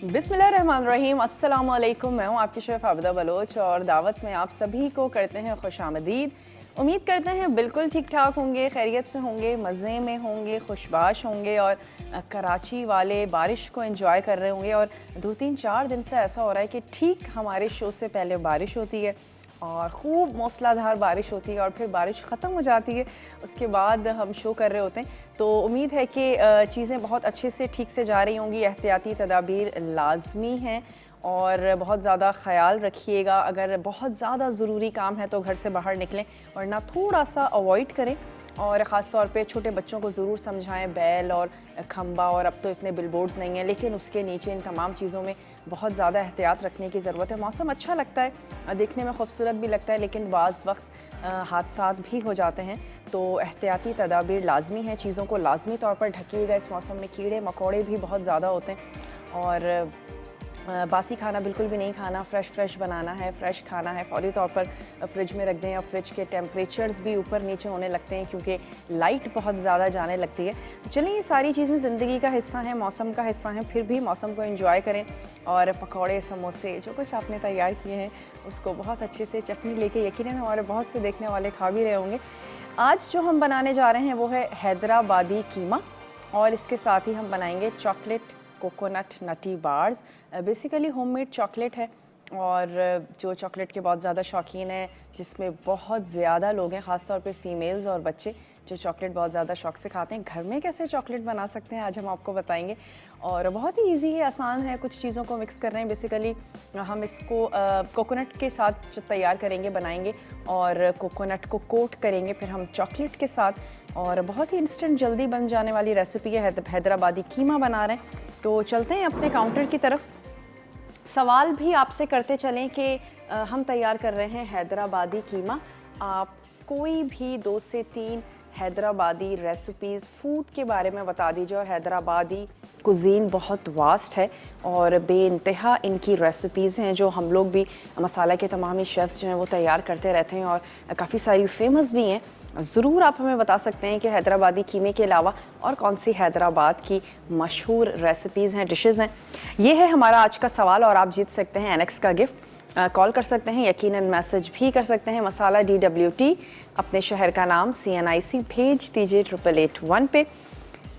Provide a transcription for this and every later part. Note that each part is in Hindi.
बिस्मिल्लाहिर्रहमानिर्रहीम, अस्सलाम वालेकुम। मैं हूँ आपकी शेफ़ आबिदा बलोच और दावत में आप सभी को करते हैं खुशामदीद। उम्मीद करते हैं बिल्कुल ठीक ठाक होंगे, खैरियत से होंगे, मज़े में होंगे, खुशबाश होंगे और कराची वाले बारिश को एंजॉय कर रहे होंगे। और 2-3-4 दिन से ऐसा हो रहा है कि ठीक हमारे शो से पहले बारिश होती है और ख़ूब मूसलाधार बारिश होती है और फिर बारिश ख़त्म हो जाती है, उसके बाद हम शो कर रहे होते हैं। तो उम्मीद है कि चीज़ें बहुत अच्छे से ठीक से जा रही होंगी। एहतियाती तदाबीर लाजमी हैं और बहुत ज़्यादा ख़याल रखिएगा। अगर बहुत ज़्यादा ज़रूरी काम है तो घर से बाहर निकलें, वरना थोड़ा सा अवॉइड करें। और ख़ास तौर पे छोटे बच्चों को ज़रूर समझाएं, बैल और खंबा, और अब तो इतने बिलबोर्ड्स नहीं हैं, लेकिन उसके नीचे इन तमाम चीज़ों में बहुत ज़्यादा एहतियात रखने की ज़रूरत है। मौसम अच्छा लगता है, देखने में खूबसूरत भी लगता है, लेकिन बाज़ वक्त हादसात भी हो जाते हैं। तो एहतियाती तदाबीर लाजमी हैं, चीज़ों को लाजमी तौर पर ढकिएगा। इस मौसम में कीड़े मकोड़े भी बहुत ज़्यादा होते हैं और बासी खाना बिल्कुल भी नहीं खाना। फ़्रेश बनाना है, फ़्रेश खाना है, फौरी तौर पर फ्रिज में रख दें। और फ्रिज के टेम्परेचर्स भी ऊपर नीचे होने लगते हैं क्योंकि लाइट बहुत ज़्यादा जाने लगती है। तो चलिए, ये सारी चीज़ें ज़िंदगी का हिस्सा हैं, मौसम का हिस्सा हैं, फिर भी मौसम को एंजॉय करें। और पकौड़े, समोसे, जो कुछ आपने तैयार किए हैं उसको बहुत अच्छे से चटनी लेके, यकीनन हमारे बहुत से देखने वाले खा भी रहे होंगे। आज जो हम बनाने जा रहे हैं वो है हैदराबादी कीमा, और इसके साथ ही हम बनाएंगे चॉकलेट कोकोनट नटी बार्स। बेसिकली होममेड चॉकलेट है और जो चॉकलेट के बहुत ज़्यादा शौकीन हैं, जिसमें बहुत ज़्यादा लोग हैं, ख़ास तौर पे फ़ीमेल्स और बच्चे जो चॉकलेट बहुत ज़्यादा शौक से खाते हैं। घर में कैसे चॉकलेट बना सकते हैं आज हम आपको बताएंगे, और बहुत ही इजी है, आसान है। कुछ चीज़ों को मिक्स कर रहे हैं। बेसिकली हम इसको कोकोनट के साथ तैयार करेंगे, बनाएंगे, और कोकोनट को कोट करेंगे फिर हम चॉकलेट के साथ। और बहुत ही इंस्टेंट जल्दी बन जाने वाली रेसिपी है, हैदराबादी कीमा बना रहे हैं। तो चलते हैं अपने काउंटर की तरफ। सवाल भी आपसे करते चलें कि हम तैयार कर रहे हैं हैदराबादी कीमा। आप कोई भी 2 से 3 हैदराबादी रेसिपीज़ फूड के बारे में बता दीजिए। और हैदराबादी कुज़ीन बहुत वास्ट है और बेइंतहा इनकी रेसिपीज़ हैं, जो हम लोग भी, मसाला के तमाम ही शेफ़्स जो हैं वो तैयार करते रहते हैं और काफ़ी सारी फेमस भी हैं। ज़रूर आप हमें बता सकते हैं कि हैदराबादी कीमे के अलावा और कौन सी हैदराबाद की मशहूर रेसिपीज़ हैं, डिशेज़ हैं। ये है हमारा आज का सवाल और आप जीत सकते हैं एनेक्स का गिफ्ट। कॉल कर सकते हैं, यकीनन मैसेज भी कर सकते हैं। मसाला DWT, अपने शहर का नाम CNIC भेज दीजिए 8881 पे।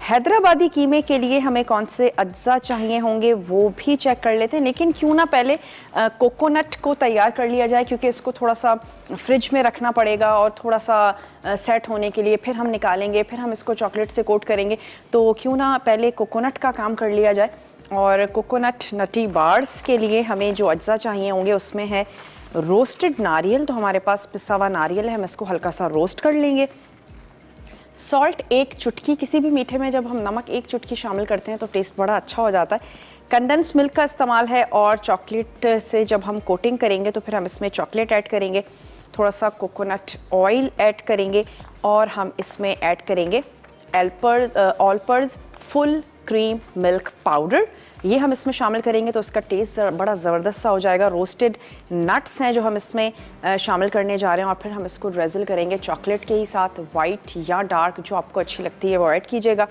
हैदराबादी कीमे के लिए हमें कौन से अज्जा चाहिए होंगे वो भी चेक कर लेते हैं, लेकिन क्यों ना पहले कोकोनट को तैयार कर लिया जाए, क्योंकि इसको थोड़ा सा फ्रिज में रखना पड़ेगा और थोड़ा सा सेट होने के लिए फिर हम निकालेंगे, फिर हम इसको चॉकलेट से कोट करेंगे। तो क्यों ना पहले कोकोनट का काम कर लिया जाए। और कोकोनट नटी बार्स के लिए हमें जो अज्जा चाहिए होंगे उसमें है रोस्टेड नारियल। तो हमारे पास पिसा हुआ नारियल है, हम इसको हल्का सा रोस्ट कर लेंगे। सॉल्ट 1 चुटकी, किसी भी मीठे में जब हम नमक 1 चुटकी शामिल करते हैं तो टेस्ट बड़ा अच्छा हो जाता है। कंडेंस मिल्क का इस्तेमाल है, और चॉकलेट से जब हम कोटिंग करेंगे तो फिर हम इसमें चॉकलेट ऐड करेंगे, थोड़ा सा कोकोनट ऑयल ऐड करेंगे, और हम इसमें ऐड करेंगे Olpers full cream milk powder. ये हम इसमें शामिल करेंगे तो उसका टेस्ट बड़ा ज़बरदस्त सा हो जाएगा। रोस्टेड नट्स हैं जो हम इसमें शामिल करने जा रहे हैं, और फिर हम इसको ड्रेज़ल करेंगे चॉकलेट के ही साथ। वाइट या डार्क जो आपको अच्छी लगती है वो ऐड कीजिएगा।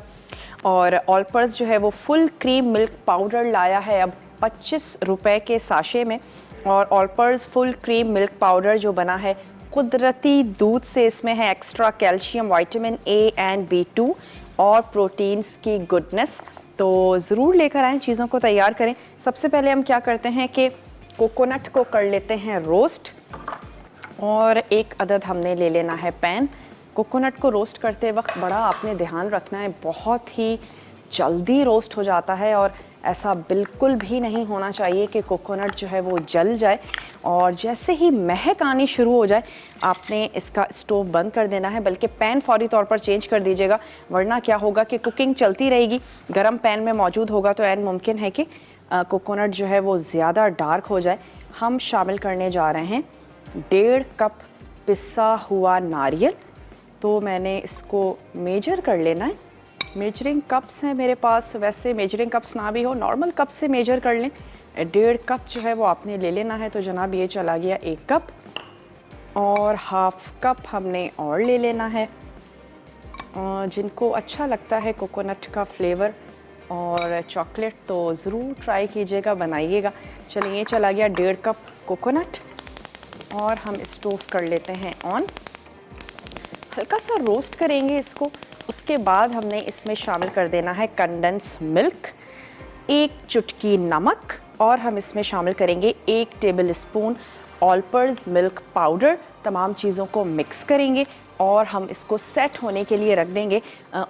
और ऑलपर्स जो है वो फुल क्रीम मिल्क पाउडर लाया है अब 25 रुपए के साशे में। और Olpers full cream milk powder जो बना है कुदरती दूध से, इसमें है extra calcium, vitamin A and B2 और प्रोटीन्स की गुडनेस। तो ज़रूर लेकर आएँ, चीज़ों को तैयार करें। सबसे पहले हम क्या करते हैं कि कोकोनट को कर लेते हैं रोस्ट, और 1 अदद हमने ले लेना है पैन। कोकोनट को रोस्ट करते वक्त बड़ा आपने ध्यान रखना है, बहुत ही जल्दी रोस्ट हो जाता है, और ऐसा बिल्कुल भी नहीं होना चाहिए कि कोकोनट जो है वो जल जाए। और जैसे ही महक आनी शुरू हो जाए आपने इसका स्टोव बंद कर देना है, बल्कि पैन फौरी तौर पर चेंज कर दीजिएगा, वरना क्या होगा कि कुकिंग चलती रहेगी, गरम पैन में मौजूद होगा तो ऐन मुमकिन है कि कोकोनट जो है वो ज़्यादा डार्क हो जाए। हम शामिल करने जा रहे हैं 1.5 कप पिसा हुआ नारियल। तो मैंने इसको मेजर कर लेना है। मेजरिंग कप्स हैं मेरे पास, वैसे मेजरिंग कप्स ना भी हो, नॉर्मल कप से मेजर कर लें। 1.5 कप जो है वो आपने ले लेना है। तो जनाब ये चला गया 1 कप, और हाफ कप हमने और ले लेना है। जिनको अच्छा लगता है कोकोनट का फ्लेवर और चॉकलेट तो ज़रूर ट्राई कीजिएगा, बनाइएगा। चलिए ये चला गया 1.5 कप कोकोनट और हम स्टोव कर लेते हैं ऑन। हल्का सा रोस्ट करेंगे इसको। उसके बाद हमने इसमें शामिल कर देना है कंडेंस मिल्क, 1 चुटकी नमक और हम इसमें शामिल करेंगे 1 table spoon Olpers milk powder. तमाम चीज़ों को मिक्स करेंगे और हम इसको सेट होने के लिए रख देंगे।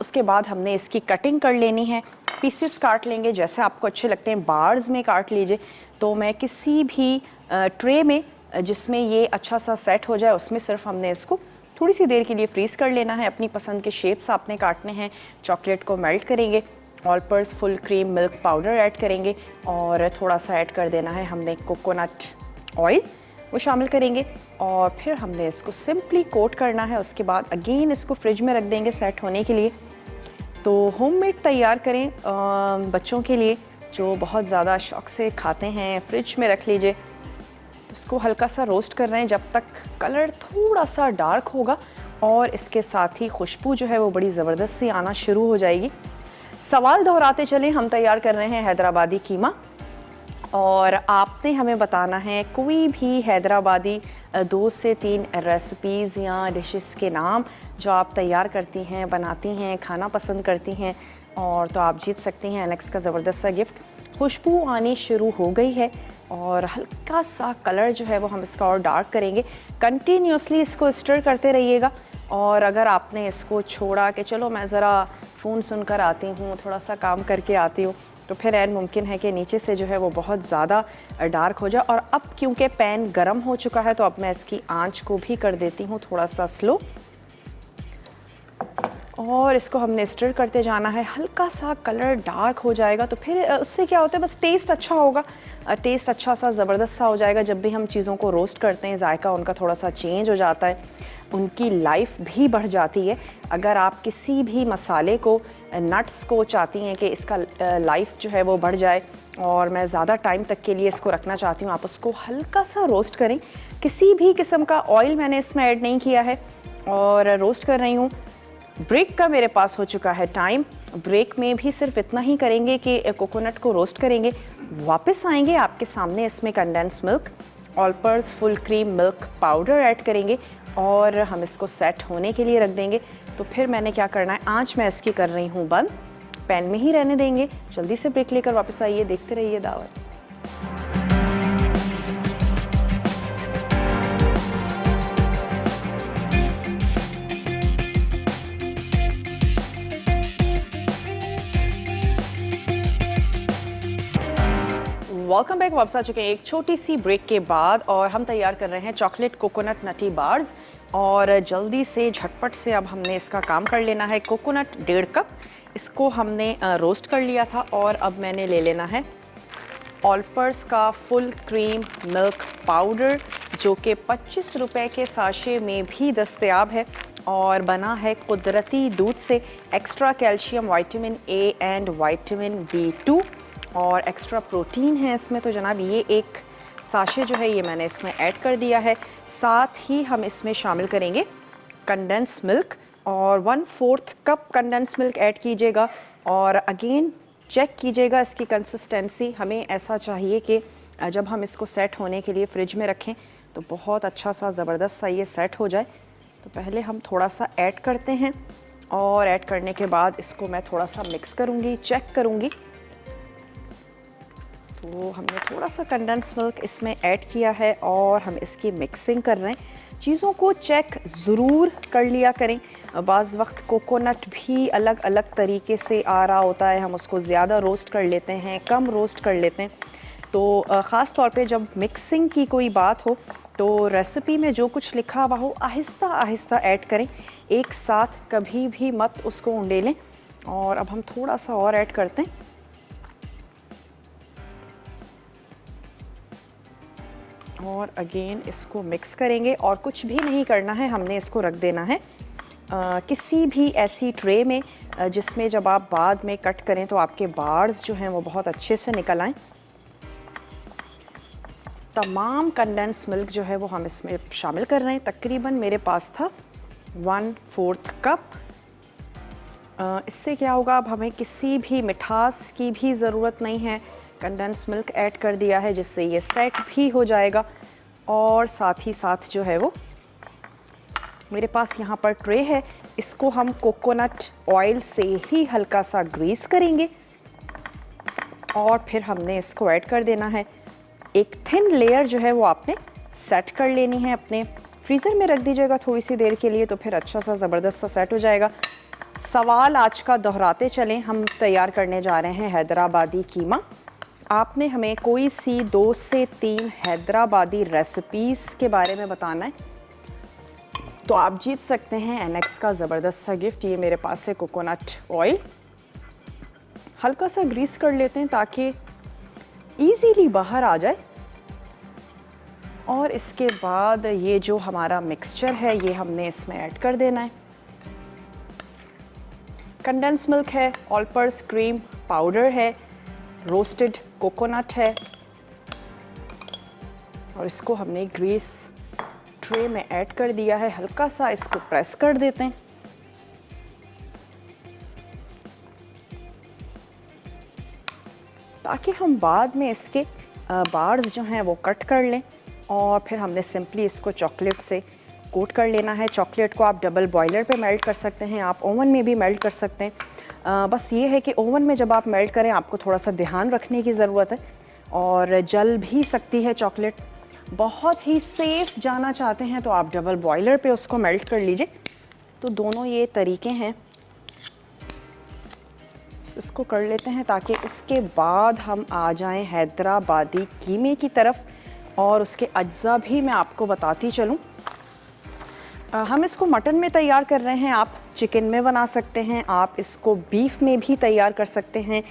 उसके बाद हमने इसकी कटिंग कर लेनी है, पीसेस काट लेंगे जैसे आपको अच्छे लगते हैं, बार्स में काट लीजिए। तो मैं किसी भी ट्रे में जिसमें ये अच्छा सा सेट हो जाए उसमें सिर्फ हमने इसको थोड़ी सी देर के लिए फ्रीज़ कर लेना है। अपनी पसंद के शेप्स आपने काटने हैं। चॉकलेट को मेल्ट करेंगे, Olpers full cream milk powder add करेंगे और थोड़ा सा ऐड कर देना है हमने कोकोनट ऑयल, वो शामिल करेंगे और फिर हमने इसको सिंपली कोट करना है। उसके बाद अगेन इसको फ्रिज में रख देंगे सेट होने के लिए। तो होममेड तैयार करें बच्चों के लिए जो बहुत ज़्यादा शौक से खाते हैं, फ्रिज में रख लीजिए। उसको हल्का सा रोस्ट कर रहे हैं जब तक कलर थोड़ा सा डार्क होगा और इसके साथ ही खुशबू जो है वो बड़ी ज़बरदस्त सी आना शुरू हो जाएगी। सवाल दोहराते चलें, हम तैयार कर रहे हैं हैदराबादी कीमा और आपने हमें बताना है कोई भी हैदराबादी 2 से 3 रेसिपीज़ या डिशेस के नाम जो आप तैयार करती हैं, बनाती हैं, खाना पसंद करती हैं और तो आप जीत सकती हैं एलेक्स का ज़बरदस्त सा गिफ्ट। खुशबू आनी शुरू हो गई है और हल्का सा कलर जो है वो हम इसका और डार्क करेंगे। कंटिन्यूसली इसको स्टर करते रहिएगा और अगर आपने इसको छोड़ा कि चलो मैं ज़रा फ़ोन सुनकर आती हूँ, थोड़ा सा काम करके आती हूँ, तो फिर ऐन मुमकिन है कि नीचे से जो है वो बहुत ज़्यादा डार्क हो जाए। और अब क्योंकि पैन गर्म हो चुका है तो अब मैं इसकी आंच को भी कर देती हूँ थोड़ा सा स्लो और इसको हमने स्टर करते जाना है। हल्का सा कलर डार्क हो जाएगा तो फिर उससे क्या होता है, बस टेस्ट अच्छा होगा, टेस्ट अच्छा सा ज़बरदस्त सा हो जाएगा। जब भी हम चीज़ों को रोस्ट करते हैं जायका उनका थोड़ा सा चेंज हो जाता है, उनकी लाइफ भी बढ़ जाती है। अगर आप किसी भी मसाले को, नट्स को चाहती हैं कि इसका लाइफ जो है वो बढ़ जाए और मैं ज़्यादा टाइम तक के लिए इसको रखना चाहती हूँ, आप उसको हल्का सा रोस्ट करें। किसी भी किस्म का ऑयल मैंने इसमें ऐड नहीं किया है और रोस्ट कर रही हूँ। ब्रेक का मेरे पास हो चुका है टाइम। ब्रेक में भी सिर्फ इतना ही करेंगे कि कोकोनट को रोस्ट करेंगे, वापस आएंगे आपके सामने इसमें condense milk, Olpers full cream milk powder add करेंगे और हम इसको सेट होने के लिए रख देंगे। तो फिर मैंने क्या करना है, आंच मैं इसकी कर रही हूँ बंद, पैन में ही रहने देंगे। जल्दी से ब्रेक लेकर वापस आइए, देखते रहिए दावत। वेलकम बैक, वापस आ चुके हैं एक छोटी सी ब्रेक के बाद और हम तैयार कर रहे हैं चॉकलेट कोकोनट नटी बार्स। और जल्दी से झटपट से अब हमने इसका काम कर लेना है। कोकोनट 1.5 कप, इसको हमने रोस्ट कर लिया था और अब मैंने ले लेना है ऑलपर्स का फुल क्रीम मिल्क पाउडर जो कि 25 रुपए के साशे में भी दस्तयाब है और बना है कुदरती दूध से। Extra calcium, vitamin A and vitamin B2 और एक्स्ट्रा प्रोटीन है इसमें। तो जनाब ये एक साशे जो है ये मैंने इसमें ऐड कर दिया है। साथ ही हम इसमें शामिल करेंगे कंडेंस मिल्क और 1/4 कप कंडेंस मिल्क ऐड कीजिएगा और अगेन चेक कीजिएगा इसकी कंसिस्टेंसी। हमें ऐसा चाहिए कि जब हम इसको सेट होने के लिए फ्रिज में रखें तो बहुत अच्छा सा ज़बरदस्त सा ये सेट हो जाए। तो पहले हम थोड़ा सा ऐड करते हैं और ऐड करने के बाद इसको मैं थोड़ा सा मिक्स करूँगी, चेक करूँगी। तो हमने थोड़ा सा कंडेंस मिल्क इसमें ऐड किया है और हम इसकी मिक्सिंग कर रहे हैं। चीज़ों को चेक ज़रूर कर लिया करें। बाज़ वक्त कोकोनट भी अलग अलग तरीके से आ रहा होता है, हम उसको ज़्यादा रोस्ट कर लेते हैं, कम रोस्ट कर लेते हैं। तो ख़ास तौर पे जब मिक्सिंग की कोई बात हो तो रेसिपी में जो कुछ लिखा हुआ हो आहिस्ता आहिस्ता ऐड करें, एक साथ कभी भी मत उसको उंडेलें। और अब हम थोड़ा सा और ऐड करते हैं और अगेन इसको मिक्स करेंगे और कुछ भी नहीं करना है, हमने इसको रख देना है किसी भी ऐसी ट्रे में जिसमें जब आप बाद में कट करें तो आपके बार्स जो हैं वो बहुत अच्छे से निकल आएँ। तमाम कंडेंस मिल्क जो है वो हम इसमें शामिल कर रहे हैं। तकरीबन मेरे पास था 1/4 कप इससे क्या होगा, अब हमें किसी भी मिठास की भी ज़रूरत नहीं है। कंडेंस मिल्क ऐड कर दिया है जिससे ये सेट भी हो जाएगा। और साथ ही साथ जो है वो मेरे पास यहाँ पर ट्रे है, इसको हम कोकोनट ऑयल से ही हल्का सा ग्रीस करेंगे और फिर हमने इसको ऐड कर देना है। एक थिन लेयर जो है वो आपने सेट कर लेनी है, अपने फ्रीज़र में रख दीजिएगा थोड़ी सी देर के लिए, तो फिर अच्छा सा ज़बरदस्त सा सेट हो जाएगा। सवाल आज का दोहराते चलें, हम तैयार करने जा रहे हैं हैदराबादी कीमा। आपने हमें कोई सी 2 से 3 हैदराबादी रेसिपीज़ के बारे में बताना है, तो आप जीत सकते हैं एनेक्स का ज़बरदस्त सा गिफ्ट। ये मेरे पास है कोकोनट ऑयल, हल्का सा ग्रीस कर लेते हैं ताकि इजीली बाहर आ जाए। और इसके बाद ये जो हमारा मिक्सचर है ये हमने इसमें ऐड कर देना है। कंडेंस मिल्क है, ऑल पर्पस क्रीम पाउडर है, रोस्टेड कोकोनट है और इसको हमने ग्रीस ट्रे में ऐड कर दिया है। हल्का सा इसको प्रेस कर देते हैं ताकि हम बाद में इसके बार्स जो हैं वो कट कर लें। और फिर हमने सिंपली इसको चॉकलेट से कोट कर लेना है। चॉकलेट को आप डबल बॉयलर पे मेल्ट कर सकते हैं, आप ओवन में भी मेल्ट कर सकते हैं। बस ये है कि ओवन में जब आप मेल्ट करें आपको थोड़ा सा ध्यान रखने की ज़रूरत है, और जल भी सकती है चॉकलेट। बहुत ही सेफ़ जाना चाहते हैं तो आप डबल बॉयलर पे उसको मेल्ट कर लीजिए। तो दोनों ये तरीके हैं, इसको कर लेते हैं ताकि उसके बाद हम आ जाएं हैदराबादी कीमे की तरफ, और उसके अज्जा भी मैं आपको बताती चलूं। हम इसको मटन में तैयार कर रहे हैं, आप चिकन में बना सकते हैं, आप इसको बीफ में भी तैयार कर सकते हैं।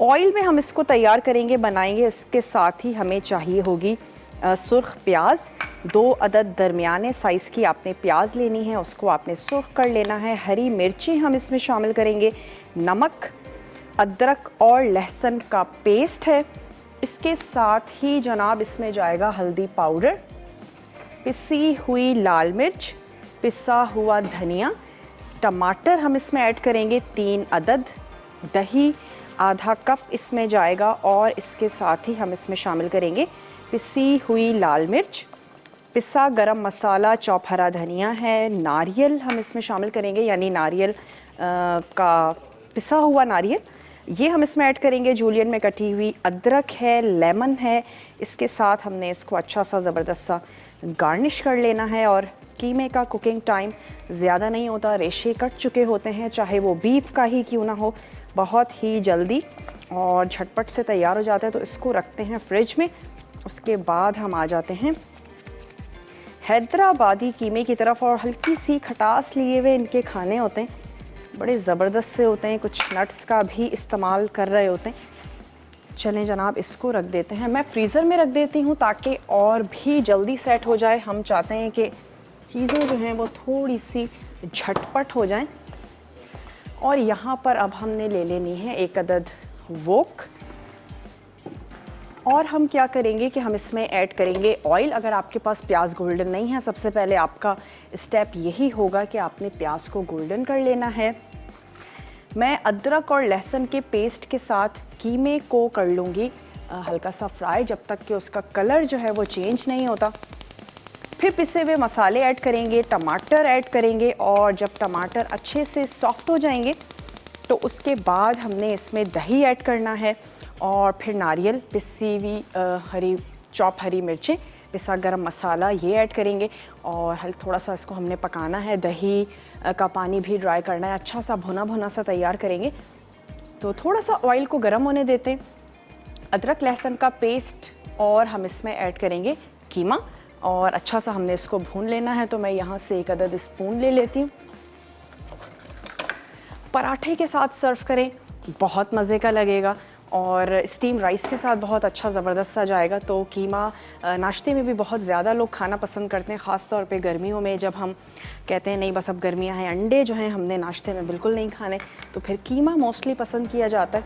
ऑयल में हम इसको तैयार करेंगे, बनाएंगे। इसके साथ ही हमें चाहिए होगी सुर्ख प्याज, 2 अदद दरमियाने साइज़ की आपने प्याज लेनी है, उसको आपने सुर्ख कर लेना है। हरी मिर्ची हम इसमें शामिल करेंगे, नमक, अदरक और लहसुन का पेस्ट है। इसके साथ ही जनाब इसमें जाएगा हल्दी पाउडर, पिसी हुई लाल मिर्च, पिसा हुआ धनिया, टमाटर हम इसमें ऐड करेंगे 3 अदद, दही आधा कप इसमें जाएगा, और इसके साथ ही हम इसमें शामिल करेंगे पिसी हुई लाल मिर्च, पिसा गरम मसाला, चॉप हरा धनिया है, नारियल हम इसमें शामिल करेंगे, यानी नारियल का पिसा हुआ नारियल ये हम इसमें ऐड करेंगे, जूलियन में कटी हुई अदरक है, लेमन है। इसके साथ हमने इसको अच्छा सा ज़बरदस्त सा गार्निश कर लेना है। और कीमे का कुकिंग टाइम ज़्यादा नहीं होता, रेशे कट चुके होते हैं, चाहे वो बीफ का ही क्यों ना हो, बहुत ही जल्दी और झटपट से तैयार हो जाता है। तो इसको रखते हैं फ्रिज में। उसके बाद हम आ जाते हैं हैदराबादी कीमे की तरफ, और हल्की सी खटास लिए हुए इनके खाने होते हैं, बड़े ज़बरदस्त से होते हैं, कुछ नट्स का भी इस्तेमाल कर रहे होते हैं। चलें जनाब इसको रख देते हैं, मैं फ्रीज़र में रख देती हूँ ताकि और भी जल्दी सेट हो जाए। हम चाहते हैं कि चीज़ें जो हैं वो थोड़ी सी झटपट हो जाएं। और यहाँ पर अब हमने ले लेनी है 1 अदद वोक, और हम क्या करेंगे कि हम इसमें ऐड करेंगे ऑयल। अगर आपके पास प्याज गोल्डन नहीं है, सबसे पहले आपका स्टेप यही होगा कि आपने प्याज को गोल्डन कर लेना है। मैं अदरक और लहसुन के पेस्ट के साथ कीमे को कर लूँगी हल्का सा फ्राई, जब तक कि उसका कलर जो है वो चेंज नहीं होता। फिर पिसे हुए मसाले ऐड करेंगे, टमाटर ऐड करेंगे, और जब टमाटर अच्छे से सॉफ्ट हो जाएंगे तो उसके बाद हमने इसमें दही ऐड करना है, और फिर नारियल, पिसी हुई हरी मिर्चें, पिसा गरम मसाला ये ऐड करेंगे, और थोड़ा सा इसको हमने पकाना है। दही का पानी भी ड्राई करना है, अच्छा सा भुना भुना सा तैयार करेंगे। तो थोड़ा सा ऑयल को गर्म होने देते हैं। अदरक लहसुन का पेस्ट और हम इसमें ऐड करेंगे कीमा, और अच्छा सा हमने इसको भून लेना है। तो मैं यहाँ से 1 अदद स्पून ले लेती हूँ। पराठे के साथ सर्व करें, बहुत मज़े का लगेगा, और स्टीम राइस के साथ बहुत अच्छा ज़बरदस्त सा जाएगा। तो कीमा नाश्ते में भी बहुत ज़्यादा लोग खाना पसंद करते हैं, ख़ास तौर पे गर्मियों में, जब हम कहते हैं नहीं बस अब गर्मियाँ हैं, अंडे जो हैं हमने नाश्ते में बिल्कुल नहीं खाने, तो फिर कीमा मोस्टली पसंद किया जाता है।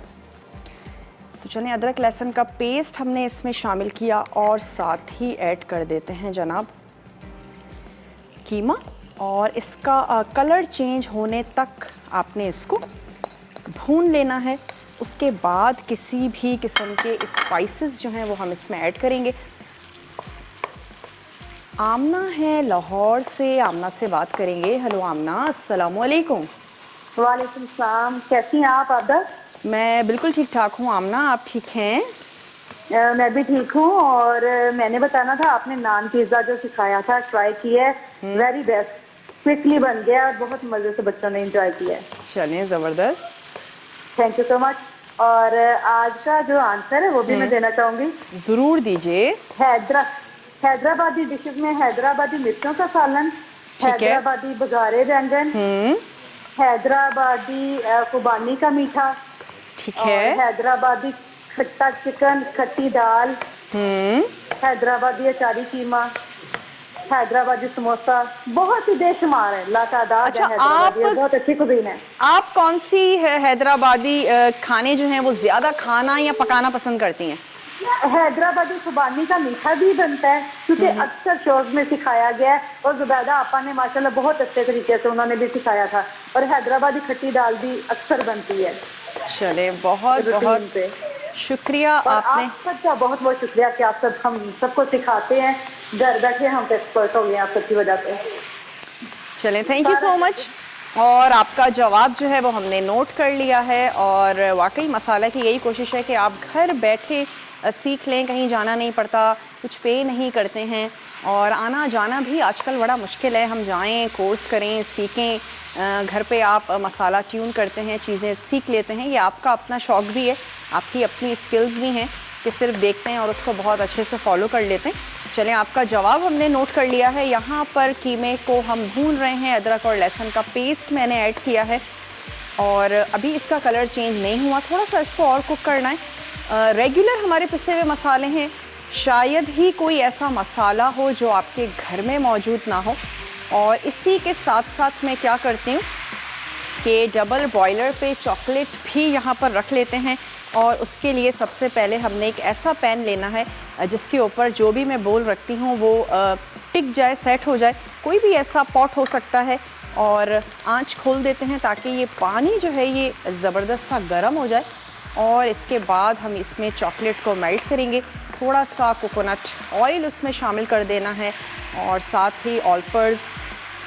तो चलिए अदरक लहसुन का पेस्ट हमने इसमें शामिल किया, और साथ ही ऐड कर देते हैं जनाब कीमा, और इसका कलर चेंज होने तक आपने इसको भून लेना है। उसके बाद किसी भी किस्म के स्पाइसेस जो हैं वो हम इसमें ऐड करेंगे। आमना है लाहौर से, आमना से बात करेंगे। हेलो आमना, अस्सलाम वालेकुम। वालेकुम सलाम, कैसी हैं आप आदा? मैं बिल्कुल ठीक ठाक हूँ आमना, आप ठीक हैं? मैं भी ठीक हूँ। और मैंने बताना था, आपने नान पिज्ज़ा जो सिखाया था ट्राई किया है, वेरी बेस्ट, क्विकली बन गया और बहुत मज़े से बच्चों ने एंजॉय किया है। चलिए, ज़बरदस्त, थैंक यू सो मच। और आज का जो आंसर है वो भी मैं देना चाहूँगी। ज़रूर दीजिए। हैदराबादी डिशेज में हैदराबादी मिर्चों का सालन, ठीक है। हैदराबादी बघारे बैंगन, हैदराबादी खुबानी का मीठा, ठीक और है। हैदराबादी खट्टा चिकन, खट्टी दाल, हैदराबादी अचारी कीमा, हैदराबादी समोसा, बहुत ही बेशुमार है, लातादाद अच्छा, है हैदराबादी, आप बहुत अच्छी कुजीन है। आप कौन सी हैदराबादी खाने जो हैं वो ज़्यादा खाना या पकाना पसंद करती हैं? हैदराबादी खुबानी का मीठा भी बनता है, क्योंकि अक्सर शोज में सिखाया गया है, और जुबैदा आपा ने माशाल्लाह बहुत अच्छे तरीके से उन्होंने भी सिखाया था। और हैदराबादी खट्टी दाल भी अक्सर बनती है। चले, बहुत बहुत शुक्रिया आपने। आपका बहुत बहुत शुक्रिया कि आप सब हम सबको सिखाते हैं, घर बैठे हम एक्सपर्ट हो गए आप सबकी वजह से। चलें, थैंक यू सो मच। और आपका जवाब जो है वो हमने नोट कर लिया है। और वाकई मसाला की यही कोशिश है कि आप घर बैठे सीख लें, कहीं जाना नहीं पड़ता, कुछ पे नहीं करते हैं, और आना जाना भी आजकल बड़ा मुश्किल है। हम जाएं, कोर्स करें, सीखें, घर पे आप मसाला ट्यून करते हैं, चीज़ें सीख लेते हैं। ये आपका अपना शौक़ भी है, आपकी अपनी स्किल्स भी हैं कि सिर्फ देखते हैं और उसको बहुत अच्छे से फॉलो कर लेते हैं। चलें, आपका जवाब हमने नोट कर लिया है। यहाँ पर कीमे को हम भून रहे हैं, अदरक और लहसुन का पेस्ट मैंने ऐड किया है, और अभी इसका कलर चेंज नहीं हुआ, थोड़ा सा इसको और कुक करना है। रेगुलर हमारे पिसे हुए मसाले हैं, शायद ही कोई ऐसा मसाला हो जो आपके घर में मौजूद ना हो। और इसी के साथ साथ मैं क्या करती हूँ कि डबल बॉयलर पे चॉकलेट भी यहाँ पर रख लेते हैं। और उसके लिए सबसे पहले हमने एक ऐसा पैन लेना है जिसके ऊपर जो भी मैं बोल रखती हूँ वो टिक जाए, सेट हो जाए। कोई भी ऐसा पॉट हो सकता है, और आंच खोल देते हैं ताकि ये पानी जो है ये ज़बरदस्त सा गर्म हो जाए। और इसके बाद हम इसमें चॉकलेट को मेल्ट करेंगे, थोड़ा सा कोकोनट ऑयल उसमें शामिल कर देना है, और साथ ही ऑलपर्स,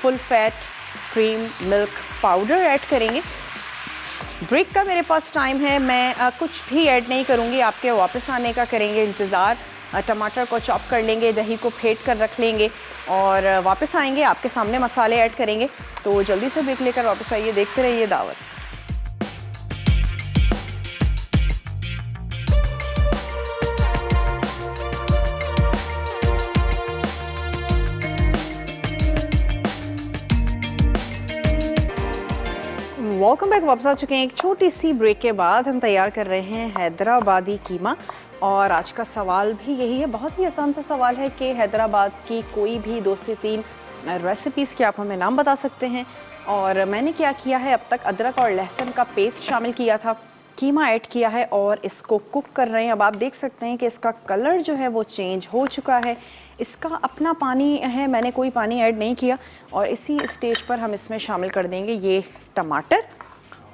full fat cream milk powder add करेंगे। ब्रेक का मेरे पास टाइम है, मैं कुछ भी ऐड नहीं करूँगी, आपके वापस आने का करेंगे इंतज़ार। टमाटर को चॉप कर लेंगे, दही को फेंट कर रख लेंगे, और वापस आएंगे, आपके सामने मसाले ऐड करेंगे। तो जल्दी से ब्रेक लेकर वापस आइए, देखते रहिए दावत। वेलकम बैक, वापस आ चुके हैं। एक छोटी सी ब्रेक के बाद हम तैयार कर रहे हैं हैदराबादी कीमा। और आज का सवाल भी यही है, बहुत ही आसान सा सवाल है कि हैदराबाद की कोई भी 2 से 3 रेसिपीज़ के आप हमें नाम बता सकते हैं। और मैंने क्या किया है, अब तक अदरक और लहसुन का पेस्ट शामिल किया था, कीमा ऐड किया है और इसको कुक कर रहे हैं। अब आप देख सकते हैं कि इसका कलर जो है वो चेंज हो चुका है, इसका अपना पानी है, मैंने कोई पानी ऐड नहीं किया। और इसी स्टेज पर हम इसमें शामिल कर देंगे ये टमाटर,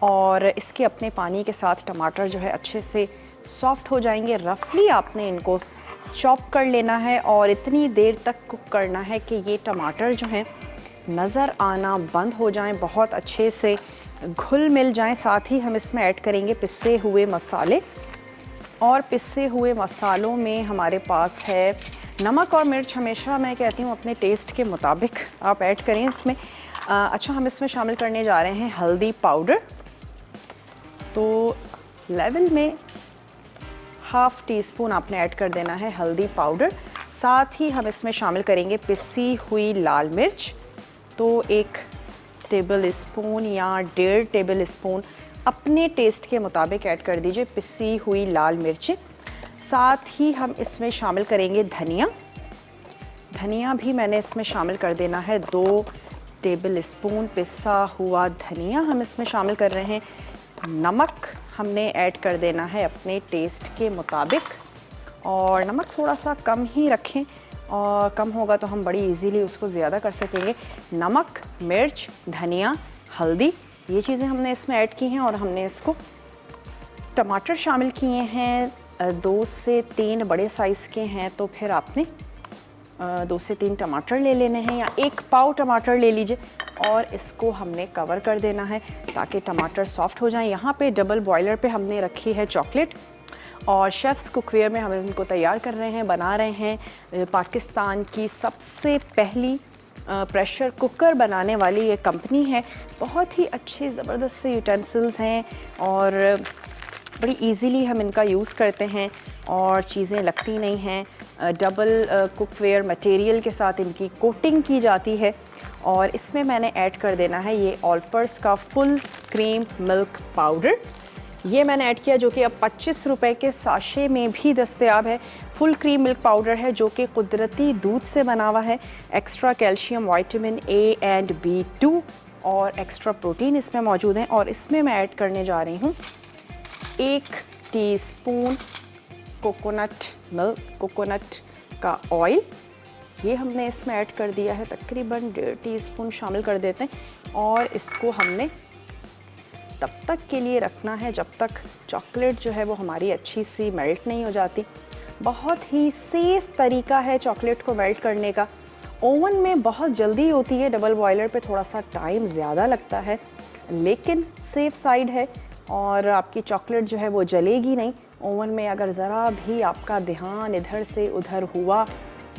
और इसके अपने पानी के साथ टमाटर जो है अच्छे से सॉफ्ट हो जाएंगे। रफली आपने इनको चॉप कर लेना है और इतनी देर तक कुक करना है कि ये टमाटर जो हैं नज़र आना बंद हो जाएं, बहुत अच्छे से घुल मिल जाएं। साथ ही हम इसमें ऐड करेंगे पिसे हुए मसाले, और पिसे हुए मसालों में हमारे पास है नमक और मिर्च। हमेशा मैं कहती हूँ अपने टेस्ट के मुताबिक आप ऐड करें इसमें। अच्छा, हम इसमें शामिल करने जा रहे हैं हल्दी पाउडर, तो लेवल में हाफ़ टी स्पून आपने ऐड कर देना है हल्दी पाउडर। साथ ही हम इसमें शामिल करेंगे पिसी हुई लाल मिर्च, तो 1 टेबल स्पून या 1.5 टेबल स्पून अपने टेस्ट के मुताबिक ऐड कर दीजिए पिसी हुई लाल मिर्चें। साथ ही हम इसमें शामिल करेंगे धनिया। धनिया भी मैंने इसमें शामिल कर देना है, 2 टेबल स्पून पिसा हुआ धनिया हम इसमें शामिल कर रहे हैं। नमक हमने ऐड कर देना है अपने टेस्ट के मुताबिक, और नमक थोड़ा सा कम ही रखें और कम होगा तो हम बड़ी इजीली उसको ज़्यादा कर सकेंगे। नमक, मिर्च, धनिया, हल्दी, ये चीज़ें हमने इसमें ऐड की हैं। और हमने इसको टमाटर शामिल किए हैं, 2 से 3 बड़े साइज़ के हैं तो फिर आपने 2 से 3 टमाटर ले लेने हैं, या 1 पाव टमाटर ले लीजिए। और इसको हमने कवर कर देना है ताकि टमाटर सॉफ्ट हो जाएं। यहाँ पे डबल बॉयलर पे हमने रखी है चॉकलेट, और शेफ़्स कुकवेयर में हम इनको तैयार कर रहे हैं, बना रहे हैं। पाकिस्तान की सबसे पहली प्रेशर कुकर बनाने वाली ये कंपनी है। बहुत ही अच्छे ज़बरदस्त से यूटेंसिल्स हैं और बड़ी इजीली हम इनका यूज़ करते हैं और चीज़ें लगती नहीं हैं। डबल कुकवेयर मटेरियल के साथ इनकी कोटिंग की जाती है। और इसमें मैंने ऐड कर देना है ये ऑल्पर्स का फुल क्रीम मिल्क पाउडर। ये मैंने ऐड किया, जो कि अब 25 रुपए के साशे में भी दस्तयाब है। फुल क्रीम मिल्क पाउडर है जो कि कुदरती दूध से बना हुआ है। Extra calcium, vitamin A and B2 और एक्स्ट्रा प्रोटीन इसमें मौजूद हैं। और इसमें मैं ऐड करने जा रही हूँ 1 टीस्पून कोकोनट का ऑयल। ये हमने इसमें ऐड कर दिया है, तकरीबन 1.5 टीस्पून शामिल कर देते हैं। और इसको हमने तब तक के लिए रखना है जब तक चॉकलेट जो है वो हमारी अच्छी सी मेल्ट नहीं हो जाती। बहुत ही सेफ़ तरीका है चॉकलेट को मेल्ट करने का। ओवन में बहुत जल्दी होती है, डबल बॉयलर पे थोड़ा सा टाइम ज़्यादा लगता है, लेकिन सेफ़ साइड है और आपकी चॉकलेट जो है वो जलेगी नहीं। ओवन में अगर ज़रा भी आपका ध्यान इधर से उधर हुआ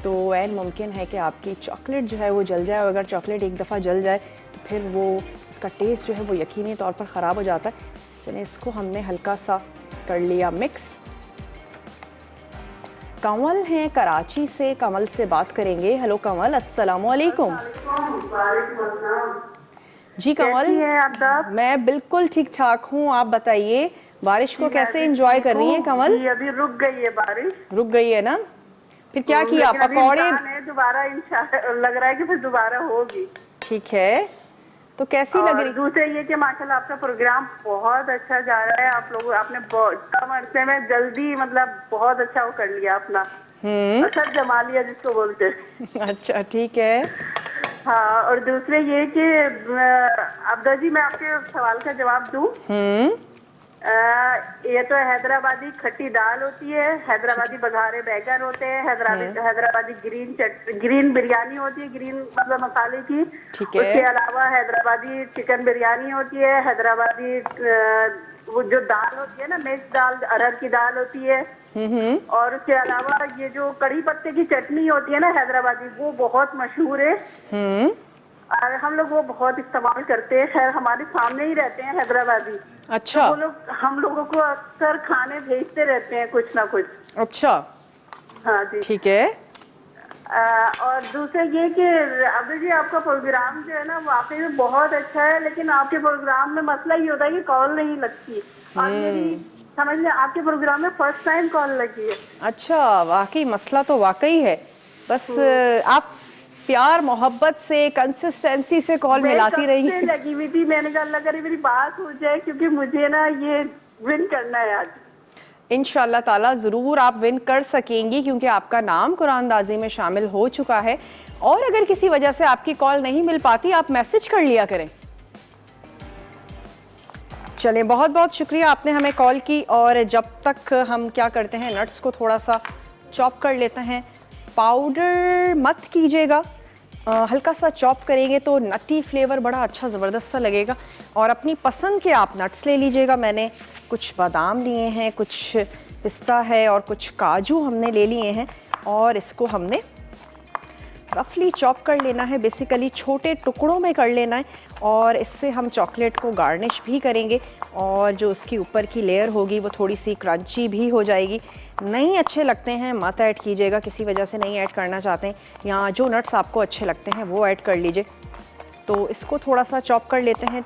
तो ऐन मुमकिन है कि आपकी चॉकलेट जो है वो जल जाए। और अगर चॉकलेट एक दफ़ा जल जाए तो फिर वो उसका टेस्ट जो है वो यकीनी तौर पर ख़राब हो जाता है। चलिए, इसको हमने हल्का सा कर लिया मिक्स। कमल हैं कराची से, कमल से बात करेंगे। हेलो कमल, अस्सलाम वालेकुम। जी कमल, मैं बिल्कुल ठीक ठाक हूँ, आप बताइए बारिश को कैसे एंजॉय कर रही हैं कमल? अभी रुक गई है बारिश। रुक गई है ना? फिर क्या किया? पकौड़े? दोबारा इंशाल्लाह लग रहा है कि फिर दोबारा होगी। ठीक है, तो कैसी लग रही? दूसरे ये कि माशाल्लाह आपका प्रोग्राम बहुत अच्छा जा रहा है। आप लोग आपने कम अरसे में जल्दी मतलब बहुत अच्छा वो कर लिया अपना, असर जमा लिया जिसको बोलते हैं। अच्छा, ठीक है। हाँ, और दूसरे ये कि अब्दा जी, मैं आपके सवाल का जवाब दूं? ये तो हैदराबादी खट्टी दाल होती है, हैदराबादी बघारे बैगन होते हैं, हैदराबादी ग्रीन बिरयानी होती है, ग्रीन मतलब मसाले की। उसके अलावा हैदराबादी चिकन बिरयानी होती है, हैदराबादी वो जो दाल होती है ना, मिक्स दाल, अरहर की दाल होती है। और उसके अलावा ये जो कड़ी पत्ते की चटनी होती है ना हैदराबादी, वो बहुत मशहूर है और हम लोग वो बहुत इस्तेमाल करते हैं। खैर, हमारे सामने ही रहते हैं हैदराबादी। अच्छा। तो वो लोग हम लोगों को अक्सर खाने भेजते रहते हैं कुछ ना कुछ। अच्छा, हाँ जी, ठीक है। और दूसरा ये कि अभी जी आपका प्रोग्राम जो है ना वाकई में बहुत अच्छा है, लेकिन आपके प्रोग्राम में मसला ये होता है कि कॉल नहीं लगती। और मेरी समझ लें आपके प्रोग्राम में फर्स्ट टाइम कॉल लगी है। अच्छा, वाकई मसला तो वाकई है, बस आप प्यार मोहब्बत से, कंसिस्टेंसी से कॉल मिलाती रही। लगी हुई थी, मैंने कहा अल्लाह करे मेरी बात हो जाए, क्योंकि मुझे ना ये विन करना है आज। इंशाल्लाह ताला ज़रूर आप विन कर सकेंगी, क्योंकि आपका नाम कुरानदाजी में शामिल हो चुका है। और अगर किसी वजह से आपकी कॉल नहीं मिल पाती, आप मैसेज कर लिया करें। चलें, बहुत बहुत शुक्रिया आपने हमें कॉल की। और जब तक हम क्या करते हैं, नट्स को थोड़ा सा चॉप कर लेते हैं। पाउडर मत कीजिएगा, हल्का सा चॉप करेंगे तो नटी फ्लेवर बड़ा अच्छा ज़बरदस्त सा लगेगा। और अपनी पसंद के आप नट्स ले लीजिएगा। मैंने कुछ बादाम लिए हैं, कुछ पिस्ता है और कुछ काजू हमने ले लिए हैं। और इसको हमने रफली चॉप कर लेना है, बेसिकली छोटे टुकड़ों में कर लेना है। और इससे हम चॉकलेट को गार्निश भी करेंगे और जो उसकी ऊपर की लेयर होगी वो थोड़ी सी क्रंची भी हो जाएगी। नहीं अच्छे लगते हैं मत ऐड कीजिएगा, किसी वजह से नहीं ऐड करना चाहते हैं, या जो नट्स आपको अच्छे लगते हैं वो ऐड कर लीजिए। तो इसको थोड़ा सा चॉप कर लेते हैं।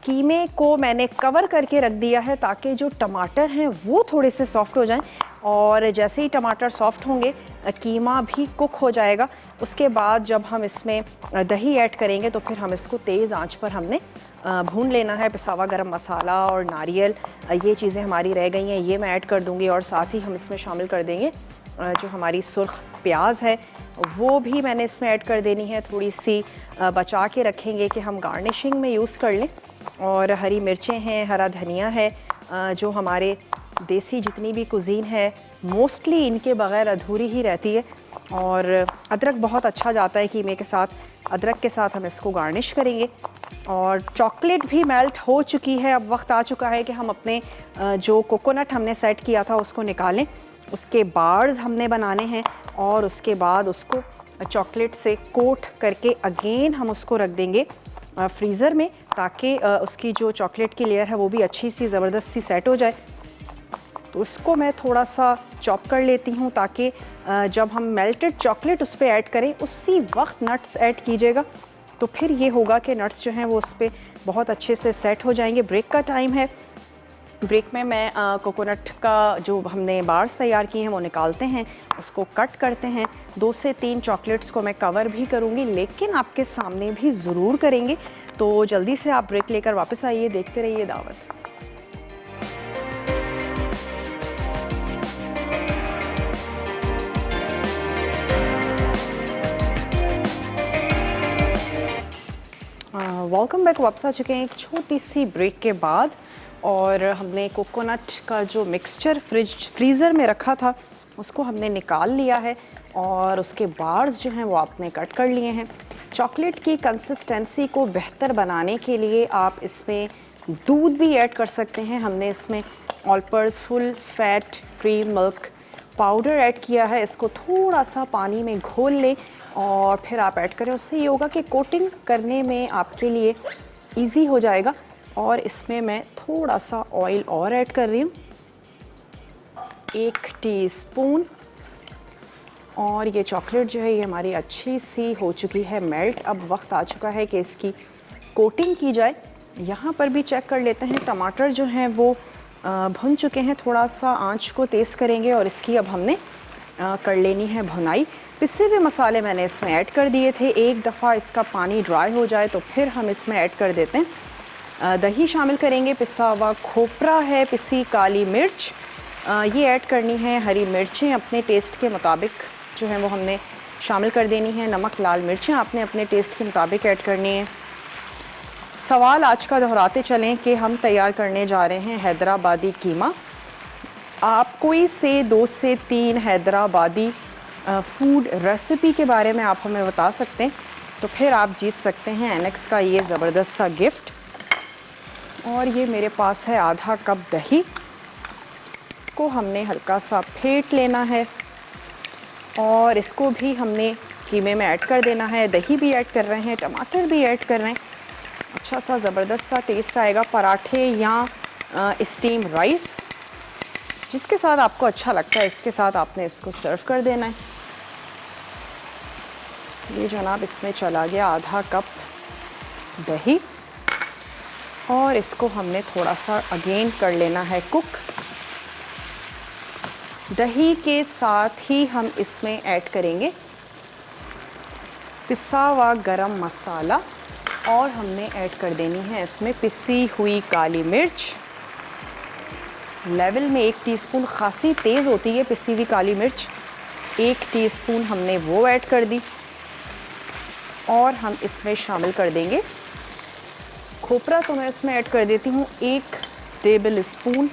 कीमे को मैंने कवर करके रख दिया है ताकि जो टमाटर हैं वो थोड़े से सॉफ्ट हो जाएं। और जैसे ही टमाटर सॉफ्ट होंगे कीमा भी कुक हो जाएगा। उसके बाद जब हम इसमें दही ऐड करेंगे तो फिर हम इसको तेज़ आंच पर हमने भून लेना है। पिसा हुआ गरम मसाला और नारियल, ये चीज़ें हमारी रह गई हैं, ये मैं ऐड कर दूँगी। और साथ ही हम इसमें शामिल कर देंगे जो हमारी सुर्ख प्याज है, वो भी मैंने इसमें ऐड कर देनी है। थोड़ी सी बचा के रखेंगे कि हम गार्निशिंग में यूज़ कर लें। और हरी मिर्चें हैं, हरा धनिया है, जो हमारे देसी जितनी भी कुज़ीन है मोस्टली इनके बग़ैर अधूरी ही रहती है। और अदरक बहुत अच्छा जाता है कीमे के साथ। अदरक के साथ हम इसको गार्निश करेंगे। और चॉकलेट भी मेल्ट हो चुकी है। अब वक्त आ चुका है कि हम अपने जो कोकोनट हमने सेट किया था उसको निकालें। उसके बार्स हमने बनाने हैं और उसके बाद उसको चॉकलेट से कोट करके अगेन हम उसको रख देंगे फ्रीज़र में, ताकि उसकी जो चॉकलेट की लेयर है वो भी अच्छी सी ज़बरदस्त सी सेट हो जाए। तो इसको मैं थोड़ा सा चॉप कर लेती हूँ, ताकि जब हम मेल्टेड चॉकलेट उस पर ऐड करें उसी वक्त नट्स ऐड कीजिएगा, तो फिर ये होगा कि नट्स जो हैं वो उस पर बहुत अच्छे से सेट हो जाएंगे। ब्रेक का टाइम है। ब्रेक में मैं कोकोनट का जो हमने बार्स तैयार किए हैं वो निकालते हैं, उसको कट करते हैं। 2 से 3 चॉकलेट्स को मैं कवर भी करूँगी, लेकिन आपके सामने भी ज़रूर करेंगे। तो जल्दी से आप ब्रेक लेकर वापस आइए, देखते रहिए दावत। Welcome back. वापस आ चुके हैं एक छोटी सी ब्रेक के बाद। और हमने कोकोनट का जो मिक्सचर फ्रीज़र में रखा था उसको हमने निकाल लिया है और उसके बार्स जो हैं वो आपने कट कर लिए हैं। चॉकलेट की कंसिस्टेंसी को बेहतर बनाने के लिए आप इसमें दूध भी ऐड कर सकते हैं। हमने इसमें Olpers full fat cream milk powder add किया है। इसको थोड़ा सा पानी में घोल लें और फिर आप ऐड करें। उससे ये होगा कि कोटिंग करने में आपके लिए इजी हो जाएगा। और इसमें मैं थोड़ा सा ऑयल और ऐड कर रही हूँ, 1 टीस्पून। और ये चॉकलेट जो है ये हमारी अच्छी सी हो चुकी है मेल्ट। अब वक्त आ चुका है कि इसकी कोटिंग की जाए। यहाँ पर भी चेक कर लेते हैं, टमाटर जो हैं वो भुन चुके हैं। थोड़ा सा आंच को तेज़ करेंगे और इसकी अब हमने कर लेनी है भुनाई। पिसे हुए मसाले मैंने इसमें ऐड कर दिए थे। एक दफ़ा इसका पानी ड्राई हो जाए तो फिर हम इसमें ऐड कर देते हैं दही शामिल करेंगे। पिसा हुआ खोपरा है, पिसी काली मिर्च ये ऐड करनी है। हरी मिर्चें अपने टेस्ट के मुताबिक जो है वो हमने शामिल कर देनी है। नमक लाल मिर्चें आपने अपने टेस्ट के मुताबिक ऐड करनी है। सवाल आज का दोहराते चलें कि हम तैयार करने जा रहे हैं हैदराबादी कीमा। आप कोई से 2 से 3 हैदराबादी फूड रेसिपी के बारे में आप हमें बता सकते हैं, तो फिर आप जीत सकते हैं एनेक्स का ये ज़बरदस्त सा गिफ्ट। और ये मेरे पास है आधा कप दही। इसको हमने हल्का सा फेंट लेना है और इसको भी हमने कीमे में ऐड कर देना है। दही भी ऐड कर रहे हैं, टमाटर भी ऐड कर रहे हैं। अच्छा सा ज़बरदस्त सा टेस्ट आएगा। पराठे या स्टीम राइस, जिसके साथ आपको अच्छा लगता है इसके साथ आपने इसको सर्व कर देना है। ये जनाब इसमें चला गया आधा कप दही और इसको हमने थोड़ा सा अगेन कर लेना है कुक। दही के साथ ही हम इसमें ऐड करेंगे पिसा हुआ गरम मसाला और हमने ऐड कर देनी है इसमें पिसी हुई काली मिर्च। लेवल में 1 टीस्पून, खासी तेज़ होती है पिसी हुई काली मिर्च। 1 टीस्पून हमने वो ऐड कर दी और हम इसमें शामिल कर देंगे खोपरा। तो मैं इसमें ऐड कर देती हूँ 1 टेबल स्पून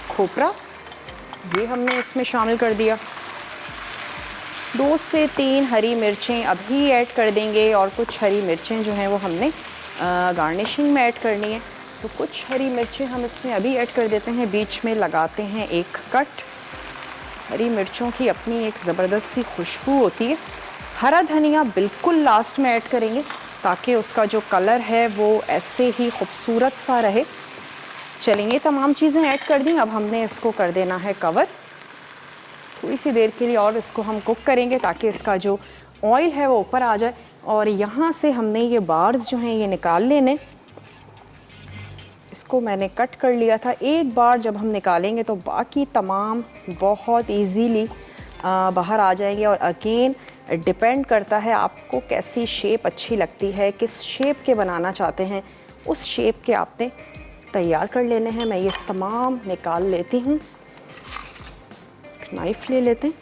खोपरा, ये हमने इसमें शामिल कर दिया। 2 से 3 हरी मिर्चें अभी ऐड कर देंगे और कुछ हरी मिर्चें जो हैं वो हमने गार्निशिंग में ऐड करनी है। तो कुछ हरी मिर्चें हम इसमें अभी ऐड कर देते हैं। बीच में लगाते हैं एक कट। हरी मिर्चों की अपनी एक ज़बरदस्त सी खुशबू होती है। हरा धनिया बिल्कुल लास्ट में ऐड करेंगे ताकि उसका जो कलर है वो ऐसे ही खूबसूरत सा रहे। चलेंगे, तमाम चीज़ें ऐड कर दी। अब हमने इसको कर देना है कवर। थोड़ी सी देर के लिए और इसको हम कुक करेंगे ताकि इसका जो ऑयल है वो ऊपर आ जाए। और यहाँ से हमने ये बार्स जो हैं ये निकाल लेने। इसको मैंने कट कर लिया था। एक बार जब हम निकालेंगे तो बाकी तमाम बहुत इजीली बाहर आ जाएंगे। और अगेन डिपेंड करता है आपको कैसी शेप अच्छी लगती है, किस शेप के बनाना चाहते हैं, उस शेप के आपने तैयार कर लेने हैं। मैं ये तमाम निकाल लेती हूँ। नाइफ ले लेते हैं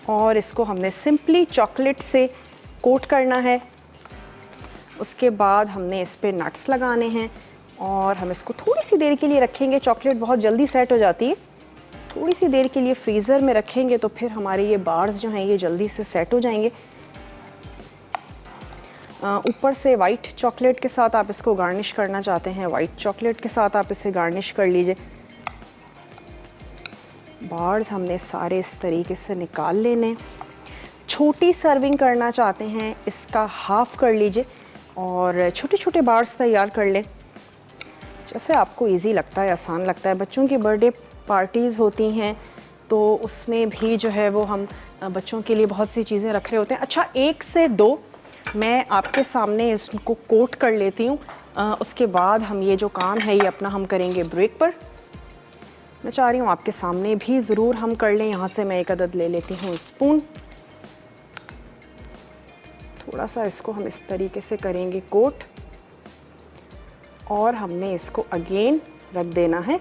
और इसको हमने सिंपली चॉकलेट से कोट करना है। उसके बाद हमने इस पे नट्स लगाने हैं और हम इसको थोड़ी सी देर के लिए रखेंगे। चॉकलेट बहुत जल्दी सेट हो जाती है, थोड़ी सी देर के लिए फ्रीज़र में रखेंगे तो फिर हमारे ये बार्स जो हैं ये जल्दी से सेट हो जाएंगे। ऊपर से वाइट चॉकलेट के साथ आप इसको गार्निश करना चाहते हैं, वाइट चॉकलेट के साथ आप इसे गार्निश कर लीजिए। बार्स हमने सारे इस तरीके से निकाल लेने। छोटी सर्विंग करना चाहते हैं, इसका हाफ कर लीजिए और छोटे छोटे बार्स तैयार कर लें, जैसे आपको इजी लगता है, आसान लगता है। बच्चों की बर्थडे पार्टीज़ होती हैं तो उसमें भी जो है वो हम बच्चों के लिए बहुत सी चीज़ें रख रहे होते हैं। अच्छा, 1 से 2 मैं आपके सामने इसको कोट कर लेती हूँ। उसके बाद हम ये जो काम है ये अपना हम करेंगे ब्रेक पर। मैं चाह रही हूँ आपके सामने भी ज़रूर हम कर लें। यहाँ से मैं एक अदद ले लेती हूँ स्पून। थोड़ा सा इसको हम इस तरीके से करेंगे कोट और हमने इसको अगेन रख देना है,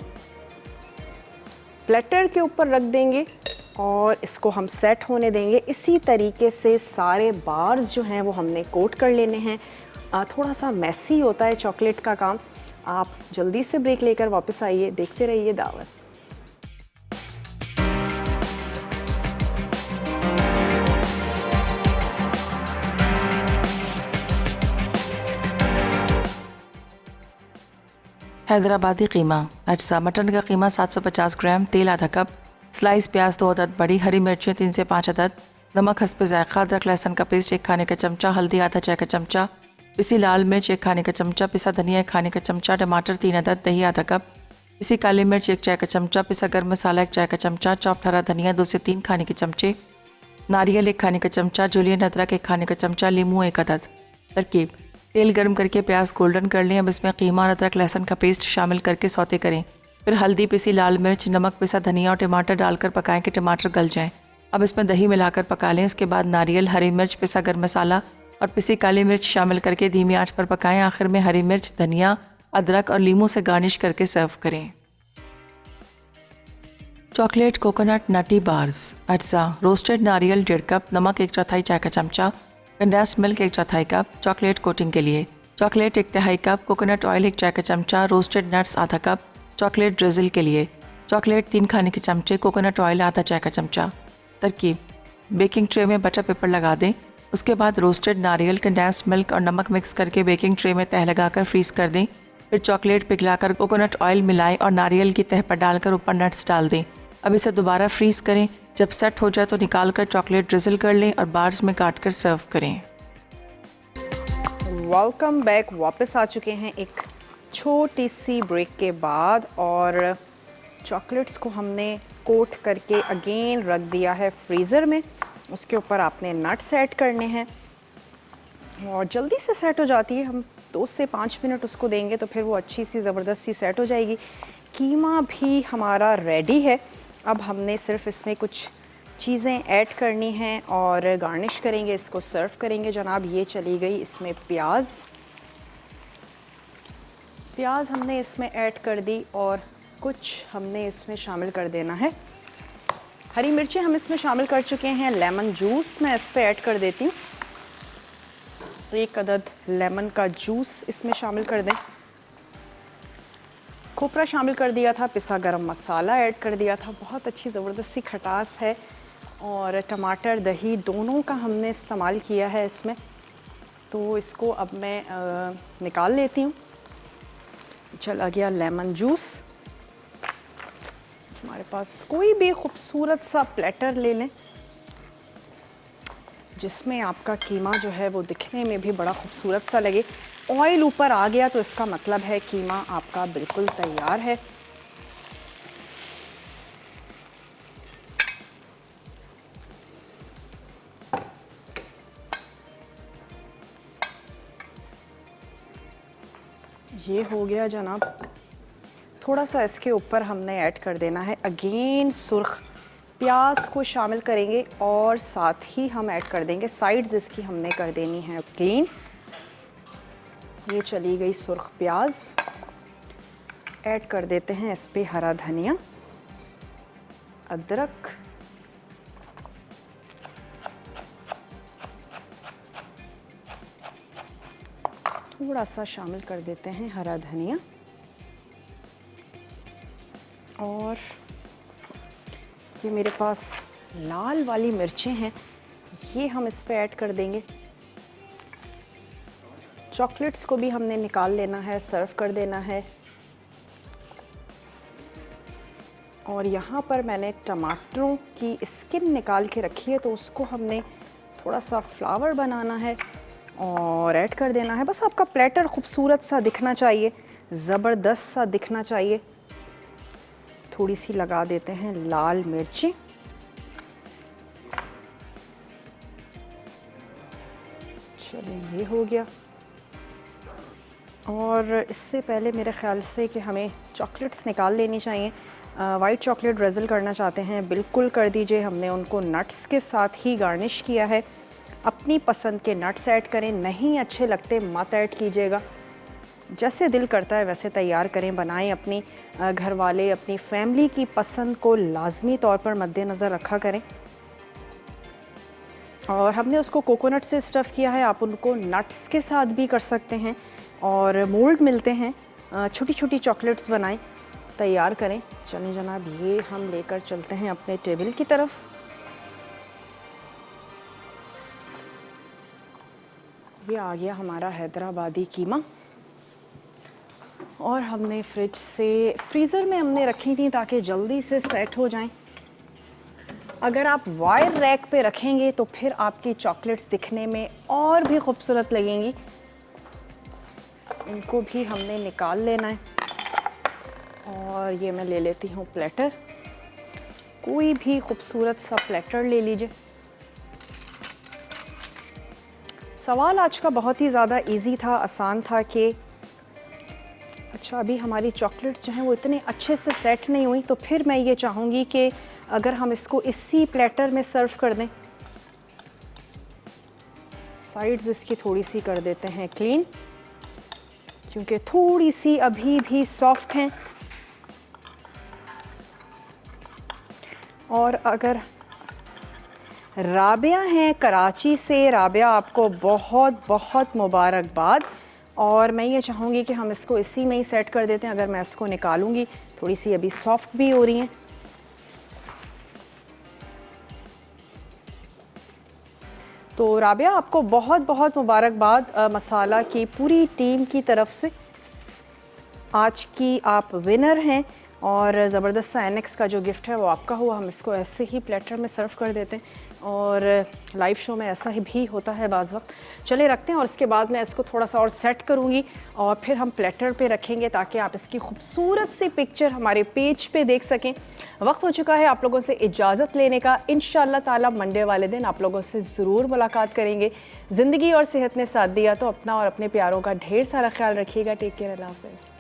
प्लेटर के ऊपर रख देंगे और इसको हम सेट होने देंगे। इसी तरीके से सारे बार्स जो हैं वो हमने कोट कर लेने हैं। थोड़ा सा मैसी होता है चॉकलेट का काम। आप जल्दी से ब्रेक लेकर वापस आइए, देखते रहिए दावत। हैदराबादी कीमा अज्जा। मटन का कीमा 750 ग्राम, तेल आधा कप, स्लाइस प्याज 2 अदद बड़ी, हरी मिर्चें 3 से 5 अदद, नमक हस्ब जायका, अदरक लहसुन का पेस्ट 1 खाने का चमचा, हल्दी आधा चाय का चमचा, पिसी लाल मिर्च 1 खाने का चमचा, पिसा धनिया 1 खाने का चमचा, टमाटर 3 अदद, दही आधा कप, पिसी काली मिर्च 1 चाय का चमचा, पिसा गर्म मसाला 1 चाय का चमचा, चॉप्ड हरा धनिया 2 से 3 खाने के चमचे, नारियल 1 खाने का चमचा, जुलियन अदरक 1 खाने का चमचा, लीमू 1 अदद। तरकीब: तेल गर्म करके प्याज गोल्डन कर लें। अब इसमें कीमा और अदरक लहसुन का पेस्ट शामिल करके सौते करें। फिर हल्दी, पिसी लाल मिर्च, नमक, पिसा धनिया और टमाटर डालकर पकाएं कि टमाटर गल जाएं। अब इसमें दही मिलाकर पका लें। उसके बाद नारियल, हरी मिर्च, पिसा गर्म मसाला और पिसी काली मिर्च शामिल करके धीमी आंच पर पकाएं। आखिर में हरी मिर्च, धनिया, अदरक और लीमू से गार्निश करके सर्व करें। चॉकलेट कोकोनट नटी बार्स अज्जा। रोस्टेड नारियल 1.5 कप, नमक 1/4 चाय का चमचा, condensed milk 1/4 cup chocolate coating के लिए, चॉकलेट 1/3 कप, कोकोनट ऑयल 1 चाय का चमचा, रोस्टेड नट्स आधा कप चॉकलेट ड्रिजल के लिए, चॉकलेट 3 खाने के चमचे, कोकोनट ऑयल आधा चाय का चमचा। तरकीब: बेकिंग ट्रे में बटर पेपर लगा दें। उसके बाद रोस्टेड नारियल, कंडेंस्ड मिल्क और नमक मिक्स करके बेकिंग ट्रे में तह लगाकर फ्रीज़ कर दें। फिर चॉकलेट पिघलाकर कोकोनट ऑयल मिलाएं और नारियल की तह पर डालकर ऊपर नट्स डाल दें। अब इसे दोबारा फ्रीज़ करें। जब सेट हो जाए तो निकाल कर चॉकलेट ड्रिजल कर लें और बार्स में काट कर सर्व करें। Welcome back. वापस आ चुके हैं एक छोटी सी ब्रेक के बाद और चॉकलेट्स को हमने कोट करके अगेन रख दिया है फ्रीज़र में। उसके ऊपर आपने नट्स ऐड करने हैं और जल्दी से सेट हो जाती है। हम 2 से 5 मिनट उसको देंगे तो फिर वो अच्छी सी ज़बरदस्त सी सेट हो जाएगी। कीमा भी हमारा रेडी है। अब हमने सिर्फ इसमें कुछ चीज़ें ऐड करनी हैं और गार्निश करेंगे, इसको सर्व करेंगे जनाब। ये चली गई इसमें प्याज हमने इसमें ऐड कर दी और कुछ हमने इसमें शामिल कर देना है। हरी मिर्चें हम इसमें शामिल कर चुके हैं। लेमन जूस मैं इस पर ऐड कर देती हूँ। 1 अदद लेमन का जूस इसमें शामिल कर दें। खोपरा शामिल कर दिया था, पिसा गरम मसाला ऐड कर दिया था। बहुत अच्छी ज़बरदस्त सी खटास है और टमाटर, दही दोनों का हमने इस्तेमाल किया है इसमें। तो इसको अब मैं निकाल लेती हूँ। चला गया लेमन जूस। हमारे पास कोई भी खूबसूरत सा प्लेटर ले लें जिसमें आपका कीमा जो है वो दिखने में भी बड़ा खूबसूरत सा लगे। ऑयल ऊपर आ गया तो इसका मतलब है कीमा आपका बिल्कुल तैयार है। ये हो गया जनाब। थोड़ा सा इसके ऊपर हमने ऐड कर देना है अगेन सुर्ख प्याज को शामिल करेंगे और साथ ही हम ऐड कर देंगे साइड्स इसकी हमने कर देनी है क्लीन। ये चली गई सुर्ख प्याज, ऐड कर देते हैं इस पे हरा धनिया, अदरक, थोड़ा सा शामिल कर देते हैं हरा धनिया और ये मेरे पास लाल वाली मिर्चें हैं, ये हम इस पे ऐड कर देंगे। चॉकलेट्स को भी हमने निकाल लेना है, सर्व कर देना है। और यहाँ पर मैंने टमाटरों की स्किन निकाल के रखी है, तो उसको हमने थोड़ा सा फ्लावर बनाना है और ऐड कर देना है। बस आपका प्लेटर खूबसूरत सा दिखना चाहिए, ज़बरदस्त सा दिखना चाहिए। थोड़ी सी लगा देते हैं लाल मिर्ची, चलिए ये हो गया। और इससे पहले मेरे ख़्याल से कि हमें चॉकलेट्स निकाल लेनी चाहिए। वाइट चॉकलेट ड्रेज़ल करना चाहते हैं बिल्कुल कर दीजिए, हमने उनको नट्स के साथ ही गार्निश किया है। अपनी पसंद के नट्स ऐड करें, नहीं अच्छे लगते मत ऐड कीजिएगा, जैसे दिल करता है वैसे तैयार करें, बनाएं। अपनी घर वाले, अपनी फैमिली की पसंद को लाजमी तौर पर मद्देनज़र रखा करें। और हमने उसको कोकोनट से स्टफ़ किया है, आप उनको नट्स के साथ भी कर सकते हैं। और मोल्ड मिलते हैं, छोटी छोटी चॉकलेट्स बनाएं, तैयार करें। चलें जनाब, ये हम लेकर चलते हैं अपने टेबल की तरफ। ये आ गया हमारा हैदराबादी कीमा और हमने फ्रीज़र में हमने रखी थी ताकि जल्दी से सेट हो जाएं। अगर आप वायर रैक पे रखेंगे तो फिर आपकी चॉकलेट्स दिखने में और भी खूबसूरत लगेंगी। इनको भी हमने निकाल लेना है और ये मैं ले लेती हूँ प्लेटर। कोई भी खूबसूरत सा प्लेटर ले लीजिए। सवाल आज का बहुत ही ज़्यादा इजी था, आसान था कि अच्छा अभी हमारी चॉकलेट्स जो हैं वो इतने अच्छे से सेट नहीं हुई, तो फिर मैं ये चाहूँगी कि अगर हम इसको इसी प्लेटर में सर्व कर दें। साइड्स इसकी थोड़ी सी कर देते हैं क्लीन, क्योंकि थोड़ी सी अभी भी सॉफ्ट हैं। और अगर राबिया हैं कराची से, राबिया आपको बहुत बहुत मुबारकबाद। और मैं ये चाहूँगी कि हम इसको इसी में ही सेट कर देते हैं। अगर मैं इसको निकालूंगी, थोड़ी सी अभी सॉफ्ट भी हो रही हैं। तो राबिया आपको बहुत बहुत मुबारकबाद मसाला की पूरी टीम की तरफ से। आज की आप विनर हैं और ज़बरदस्त सा एनेक्स का जो गिफ्ट है वो आपका हुआ। हम इसको ऐसे ही प्लेटर में सर्व कर देते हैं और लाइव शो में ऐसा ही भी होता है बाज़ वक्त। चले रखते हैं और उसके बाद मैं इसको थोड़ा सा और सेट करूँगी और फिर हम प्लेटर पे रखेंगे ताकि आप इसकी खूबसूरत सी पिक्चर हमारे पेज पे देख सकें। वक्त हो चुका है आप लोगों से इजाज़त लेने का। इंशाअल्लाह ताला मंडे वाले दिन आप लोगों से ज़रूर मुलाकात करेंगे। ज़िंदगी और सेहत ने साथ दिया तो अपना और अपने प्यारों का ढेर सारा ख्याल रखिएगा। टेक केयर, अल्लाह हाफ़िज़।